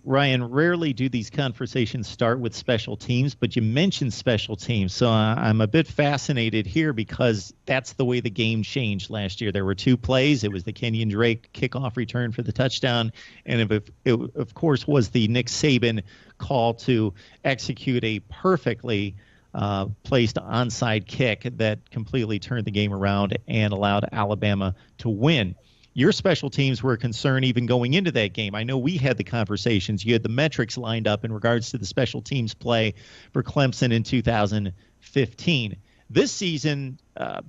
Ryan, rarely do these conversations start with special teams, but you mentioned special teams. So I'm a bit fascinated here because that's the way the game changed last year. There were two plays. It was the Kenyon Drake kickoff return for the touchdown, and it of course, was the Nick Saban call to execute a perfectly placed onside kick that completely turned the game around and allowed Alabama to win. Your special teams were a concern even going into that game. I know we had the conversations. You had the metrics lined up in regards to the special teams play for Clemson in 2015. This season,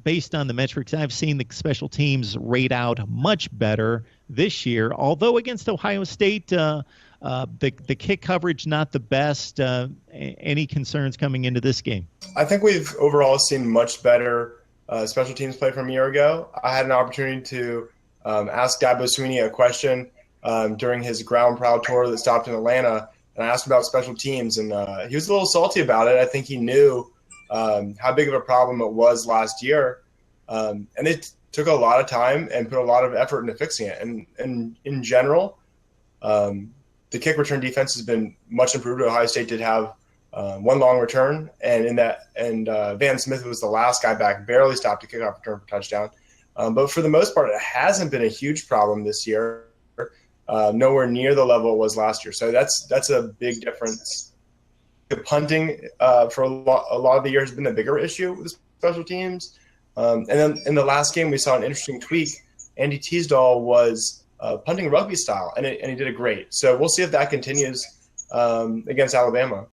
based on the metrics I've seen, the special teams rate out much better this year. Although against Ohio State, the kick coverage not the best. Any concerns coming into this game? I think we've overall seen much better special teams play from a year ago. I had an opportunity to asked Dabo Swinney a question during his ground proud tour that stopped in Atlanta, and I asked him about special teams, and he was a little salty about it. I think he knew how big of a problem it was last year, and it took a lot of time and put a lot of effort into fixing it. And in general, the kick return defense has been much improved. Ohio State did have one long return, and Van Smith was the last guy back, barely stopped a kickoff return for touchdown. But for the most part, it hasn't been a huge problem this year, nowhere near the level it was last year. So that's a big difference. The punting for a lot of the year has been the bigger issue with the special teams. And then in the last game, we saw an interesting tweak. Andy Teasdall was punting rugby style, and he did it great. So we'll see if that continues against Alabama.